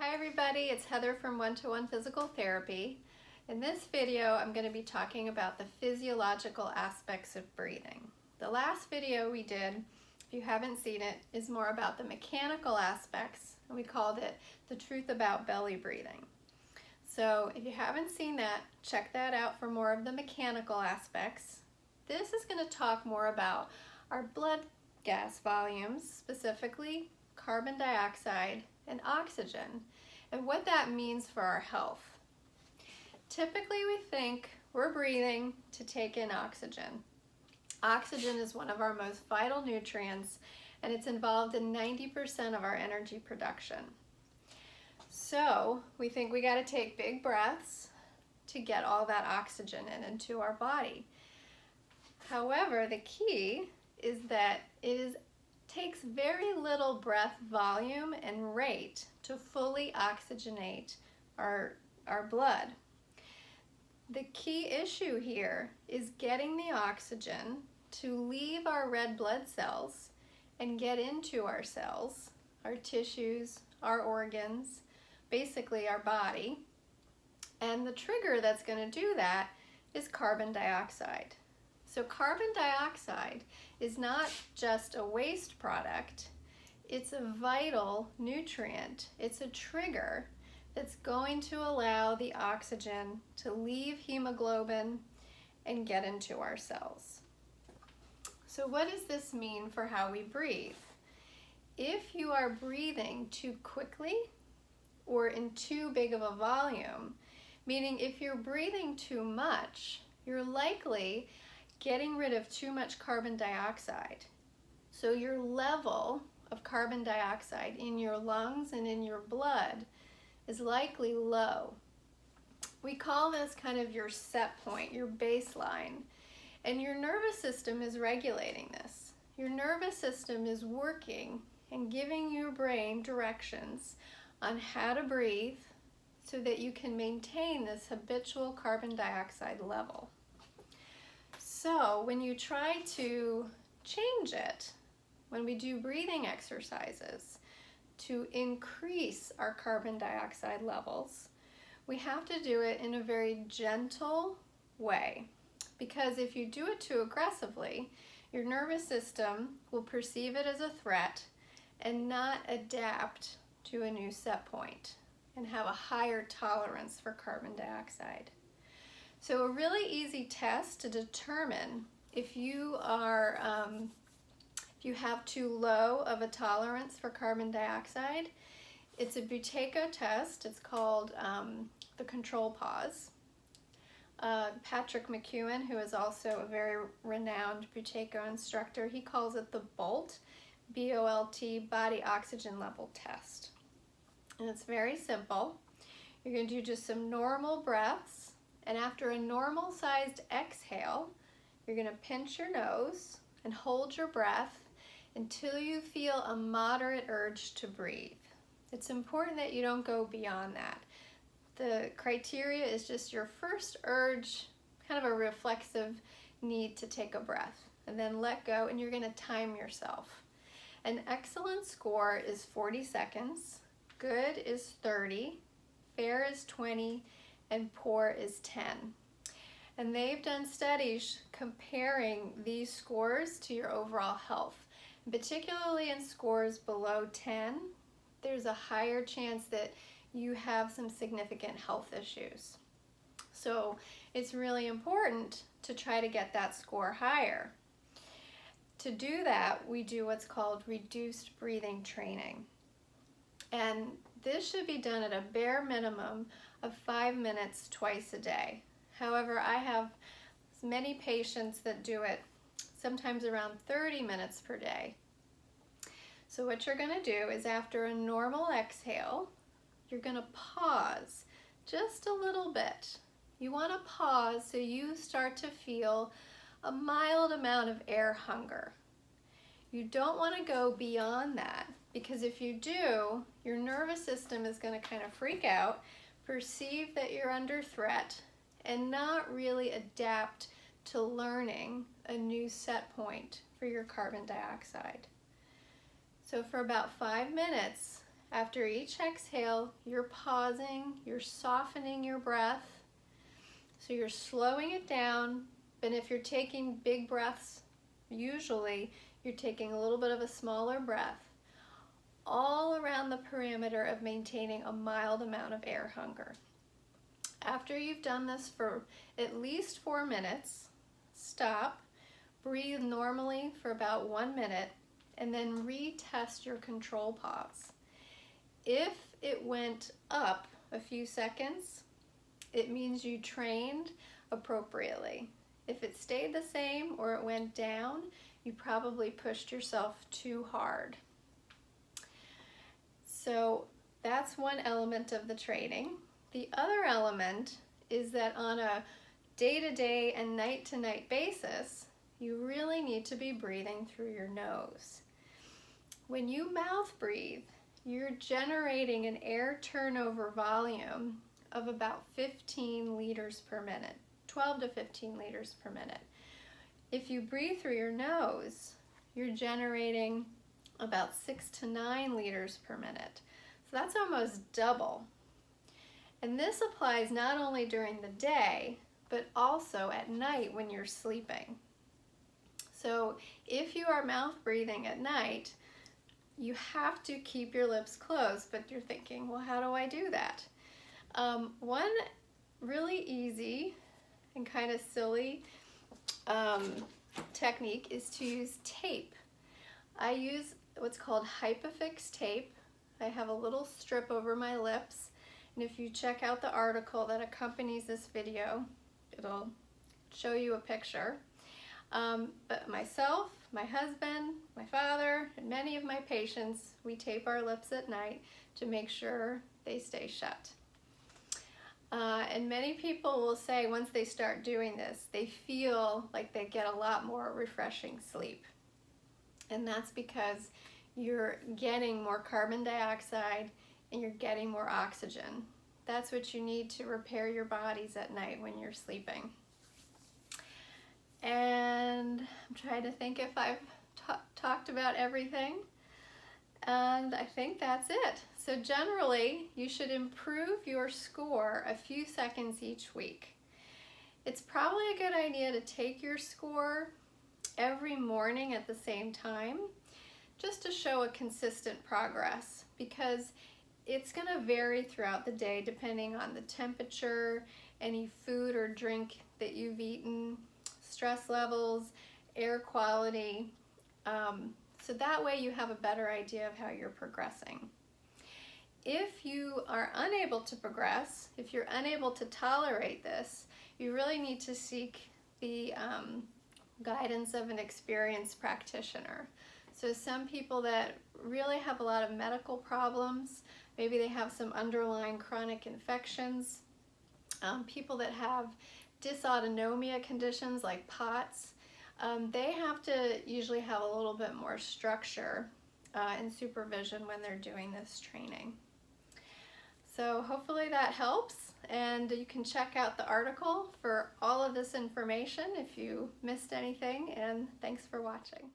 Hi everybody, it's Heather from One-to-One Physical Therapy. In this video, I'm going to be talking about the physiological aspects of breathing. The last video we did, if you haven't seen it, is more about the mechanical aspects, and we called it The Truth About Belly Breathing. So if you haven't seen that, check that out for more of the mechanical aspects. This is going to talk more about our blood gas volumes, specifically carbon dioxide and oxygen, and what that means for our health. Typically we think we're breathing to take in oxygen. Oxygen is one of our most vital nutrients, and it's involved in 90% of our energy production. So we think we got to take big breaths to get all that oxygen into our body. However, the key is that it takes very little breath volume and rate to fully oxygenate our blood. The key issue here is getting the oxygen to leave our red blood cells and get into our cells, our tissues, our organs, basically our body. And the trigger that's going to do that is carbon dioxide. So carbon dioxide is not just a waste product, it's a vital nutrient. It's a trigger that's going to allow the oxygen to leave hemoglobin and get into our cells. So what does this mean for how we breathe? If you are breathing too quickly or in too big of a volume, meaning if you're breathing too much, you're likely getting rid of too much carbon dioxide. So your level of carbon dioxide in your lungs and in your blood is likely low. We call this kind of your set point, your baseline. And your nervous system is regulating this. Your nervous system is working and giving your brain directions on how to breathe so that you can maintain this habitual carbon dioxide level. So when you try to change it, when we do breathing exercises to increase our carbon dioxide levels, we have to do it in a very gentle way. Because if you do it too aggressively, your nervous system will perceive it as a threat and not adapt to a new set point and have a higher tolerance for carbon dioxide. So a really easy test to determine if you have too low of a tolerance for carbon dioxide, it's a Buteyko test. It's called the control pause. Patrick McEwen, who is also a very renowned Buteyko instructor, he calls it the BOLT, B-O-L-T, body oxygen level test. And it's very simple. You're going to do just some normal breaths. And after a normal-sized exhale, you're going to pinch your nose and hold your breath until you feel a moderate urge to breathe. It's important that you don't go beyond that. The criteria is just your first urge, kind of a reflexive need to take a breath, and then let go, and you're going to time yourself. An excellent score is 40 seconds, good is 30, fair is 20, and poor is 10. And they've done studies comparing these scores to your overall health. Particularly in scores below 10, there's a higher chance that you have some significant health issues. So it's really important to try to get that score higher. To do that, we do what's called reduced breathing training. And this should be done at a bare minimum of 5 minutes twice a day. However, I have many patients that do it sometimes around 30 minutes per day. So what you're going to do is after a normal exhale, you're going to pause just a little bit. You want to pause so you start to feel a mild amount of air hunger. You don't want to go beyond that, because if you do, your nervous system is going to kind of freak out, perceive that you're under threat, and not really adapt to learning a new set point for your carbon dioxide. So for about 5 minutes After each exhale, you're pausing, you're softening your breath. So you're slowing it down, but if you're taking big breaths, usually you're taking a little bit of a smaller breath, all around the parameter of maintaining a mild amount of air hunger. After you've done this for at least 4 minutes, stop, breathe normally for about 1 minute, and then retest your control pause. If it went up a few seconds, it means you trained appropriately. If it stayed the same or it went down, you probably pushed yourself too hard. So that's one element of the training. The other element is that on a day-to-day and night-to-night basis, you really need to be breathing through your nose. When you mouth breathe, you're generating an air turnover volume of about 15 liters per minute, 12 to 15 liters per minute. If you breathe through your nose, you're generating about 6 to 9 liters per minute. So that's almost double. And this applies not only during the day, but also at night when you're sleeping. So if you are mouth breathing at night, you have to keep your lips closed, but you're thinking, well, how do I do that? One really easy and kind of silly technique is to use tape. I use what's called Hypofix tape. I have a little strip over my lips, and if you check out the article that accompanies this video, it'll show you a picture. But myself, my husband, my father, and many of my patients, we tape our lips at night to make sure they stay shut. And many people will say once they start doing this, they feel like they get a lot more refreshing sleep. And that's because you're getting more carbon dioxide and you're getting more oxygen. That's what you need to repair your bodies at night when you're sleeping. And I'm trying to think if I've talked about everything. And I think that's it. So generally, you should improve your score a few seconds each week. It's probably a good idea to take your score every morning at the same time, just to show a consistent progress, because it's going to vary throughout the day depending on the temperature, any food or drink that you've eaten, stress levels, air quality. So that way you have a better idea of how you're progressing. If you are unable to progress, if you're unable to tolerate this, you really need to seek the guidance of an experienced practitioner. So some people that really have a lot of medical problems, maybe they have some underlying chronic infections, people that have dysautonomia conditions like POTS, they have to usually have a little bit more structure and supervision when they're doing this training. So hopefully that helps, and you can check out the article for all of this information if you missed anything, and thanks for watching.